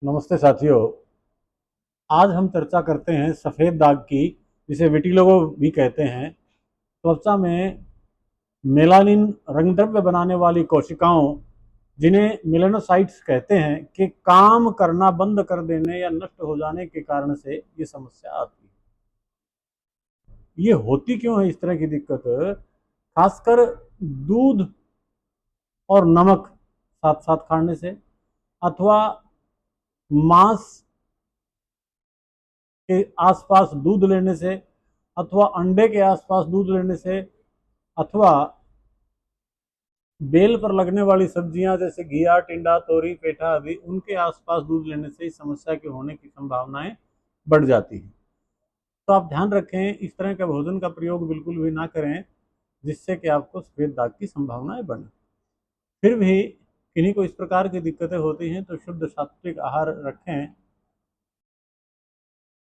नमस्ते साथियों। आज हम चर्चा करते हैं सफ़ेद दाग की, जिसे विटिलिगो भी कहते हैं। त्वचा में मेलानिन रंग द्रव्य बनाने वाली कोशिकाओं, जिन्हें मेलानोसाइट्स कहते हैं, के काम करना बंद कर देने या नष्ट हो जाने के कारण से ये समस्या आती है। ये होती क्यों है इस तरह की दिक्कत? खासकर दूध और नमक साथ साथ खाने से, अथवा मांस के आसपास दूध लेने से, अथवा अंडे के आसपास दूध लेने से, अथवा बेल पर लगने वाली सब्जियां जैसे घिया, टिंडा, तोरी, पेठा आदि, उनके आसपास दूध लेने से इस समस्या के होने की संभावनाएं बढ़ जाती हैं। तो आप ध्यान रखें, इस तरह का भोजन का प्रयोग बिल्कुल भी ना करें जिससे कि आपको सफेद दाग की संभावनाएं बढ़े। फिर भी किन्हीं को इस प्रकार की दिक्कतें होती हैं तो शुद्ध सात्विक आहार रखें।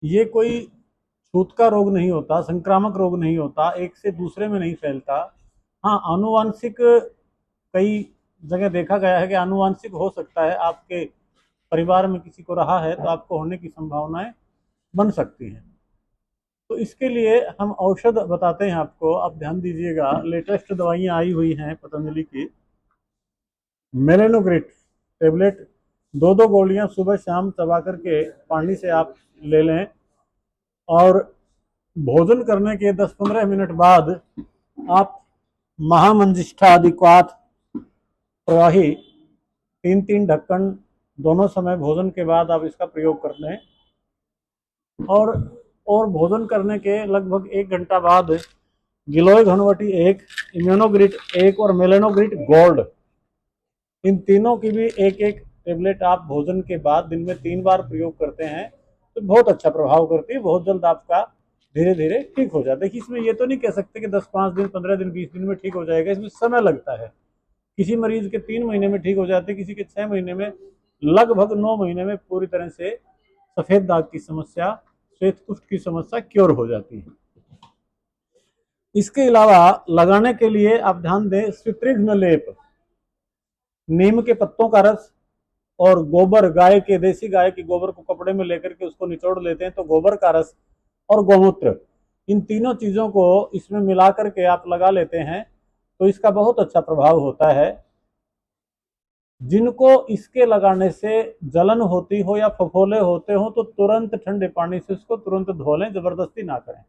ये कोई छूत का रोग नहीं होता, संक्रामक रोग नहीं होता, एक से दूसरे में नहीं फैलता। हाँ, आनुवांशिक कई जगह देखा गया है कि आनुवांशिक हो सकता है, आपके परिवार में किसी को रहा है तो आपको होने की संभावनाएं बन सकती हैं। तो इसके लिए हम औषध बताते हैं आपको, आप ध्यान दीजिएगा। लेटेस्ट दवाइयाँ आई हुई हैं पतंजलि की। मेलेनोग्रिट टेबलेट, दो दो गोलियां सुबह शाम चबा करके पानी से आप ले लें, और भोजन करने के 10-15 मिनट बाद आप महामंजिष्ठा अधिक्वाथ प्रवाही 3-3 ढक्कन दोनों समय भोजन के बाद आप इसका प्रयोग कर लें। और भोजन करने के लगभग 1 घंटा बाद गिलोय घनवटी 1, इम्यूनोग्रिट 1 और मेलेनोग्रिट गोल्ड, इन तीनों की भी एक एक टेबलेट आप भोजन के बाद दिन में 3 बार प्रयोग करते हैं तो बहुत अच्छा प्रभाव करती है। बहुत जल्द आपका धीरे धीरे ठीक हो जाता है। देखिए, इसमें ये तो नहीं कह सकते कि 10-5 दिन, 15 दिन, 20 दिन में ठीक हो जाएगा। इसमें समय लगता है। किसी मरीज के 3 महीने में ठीक हो जाते हैं, किसी के 6 महीने में, लगभग 9 महीने में पूरी तरह से सफेद दाग की समस्या, श्वेत कुष्ठ की समस्या क्योर हो जाती है। इसके अलावा लगाने के लिए आप ध्यान दें, स्वित्रिघ्न लेप, नीम के पत्तों का रस और गोबर, गाय के, देसी गाय के गोबर को कपड़े में लेकर के उसको निचोड़ लेते हैं तो गोबर का रस और गोमूत्र, इन तीनों चीजों को इसमें मिला करके आप लगा लेते हैं तो इसका बहुत अच्छा प्रभाव होता है। जिनको इसके लगाने से जलन होती हो या फफोले होते हो तो तुरंत ठंडे पानी से उसको तुरंत धो लें, जबरदस्ती ना करें।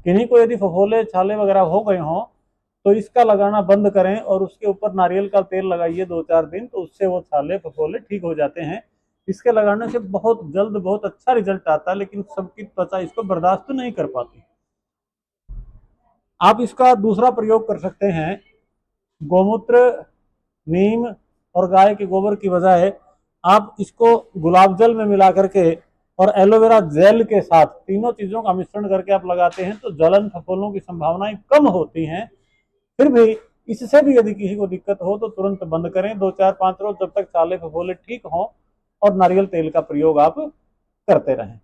किन्हीं को यदि फफोले, छाले वगैरह हो गए हों तो इसका लगाना बंद करें और उसके ऊपर नारियल का तेल लगाइए 2-4 दिन, तो उससे वो छाले फफोले ठीक हो जाते हैं। इसके लगाने से बहुत जल्द बहुत अच्छा रिजल्ट आता है, लेकिन सबकी त्वचा इसको बर्दाश्त नहीं कर पाती। आप इसका दूसरा प्रयोग कर सकते हैं। गोमूत्र, नीम और गाय के गोबर की बजाय आप इसको गुलाब जल में मिला करके और एलोवेरा जेल के साथ, तीनों चीजों का मिश्रण करके आप लगाते हैं तो जलन, फफोलों की संभावनाएं कम होती हैं। फिर भी इससे भी यदि किसी को दिक्कत हो तो तुरंत बंद करें, 2-4-5 रोज, जब तक छाले फफोले ठीक हों, और नारियल तेल का प्रयोग आप करते रहें।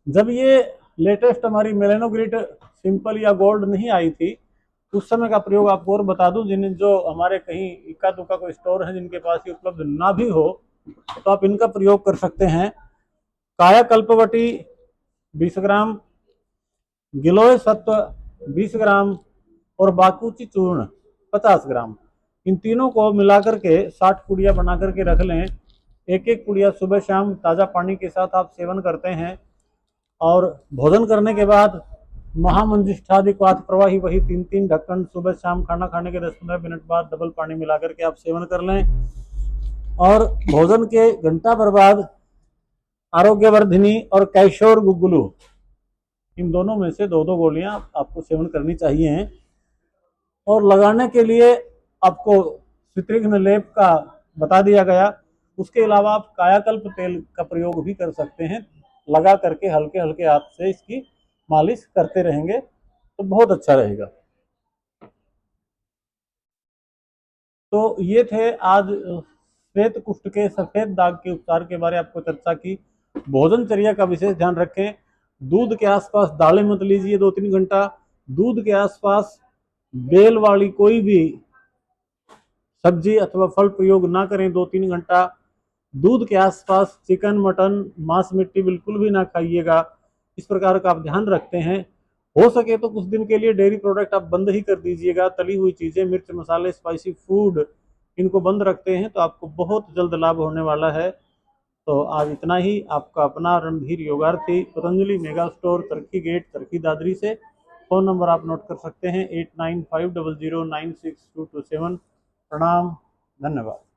जब ये लेटेस्ट हमारी मेलेनोग्रिट सिंपल या गोल्ड नहीं आई थी, उस समय का प्रयोग आपको और बता दूं, जिन जो हमारे कहीं इक्का दुक्का कोई स्टोर है जिनके पास ये उपलब्ध ना भी हो तो आप इनका प्रयोग कर सकते हैं। काया कल्पवटी 20 ग्राम, गिलोय सत्व 20 ग्राम और बाकुची चूर्ण 50 ग्राम, इन तीनों को मिलाकर के 60 पुड़िया बना करके रख लें। एक एक पुड़िया सुबह शाम ताज़ा पानी के साथ आप सेवन करते हैं, और भोजन करने के बाद महामंजिष्ठाधिक्वाथ प्रवाही वही 3-3 ढक्कन सुबह शाम खाना खाने के 10-15 मिनट बाद डबल पानी मिला करके आप सेवन कर लें। और भोजन के घंटा भर बाद आरोग्यवर्धिनी और कैशोर गुग्गुलू, इन दोनों में से 2-2 गोलियां आपको सेवन करनी चाहिए। और लगाने के लिए आपको स्वित्रिघ्न लेप का बता दिया गया। उसके अलावा आप कायाकल्प तेल का प्रयोग भी कर सकते हैं। लगा करके हल्के हल्के हाथ से इसकी मालिश करते रहेंगे तो बहुत अच्छा रहेगा। तो ये थे आज श्वेत कुष्ठ के, सफेद दाग के उपचार के बारे आपको चर्चा की। भोजनचर्या का विशेष ध्यान रखें। दूध के आसपास दालें मत लीजिए 2-3 घंटा। दूध के आसपास बेल वाली कोई भी सब्जी अथवा फल प्रयोग ना करें 2-3 घंटा। दूध के आसपास चिकन, मटन, मांस, मिट्टी बिल्कुल भी ना खाइएगा। इस प्रकार का आप ध्यान रखते हैं। हो सके तो कुछ दिन के लिए डेयरी प्रोडक्ट आप बंद ही कर दीजिएगा। तली हुई चीजें, मिर्च मसाले, स्पाइसी फूड, इनको बंद रखते हैं तो आपको बहुत जल्द लाभ होने वाला है। तो आज इतना ही। आपका अपना रणधीर योगार्थी, पतंजलि मेगा स्टोर, चरखी गेट, चरखी दादरी से। फ़ोन नंबर आप नोट कर सकते हैं 8950096227। प्रणाम, धन्यवाद।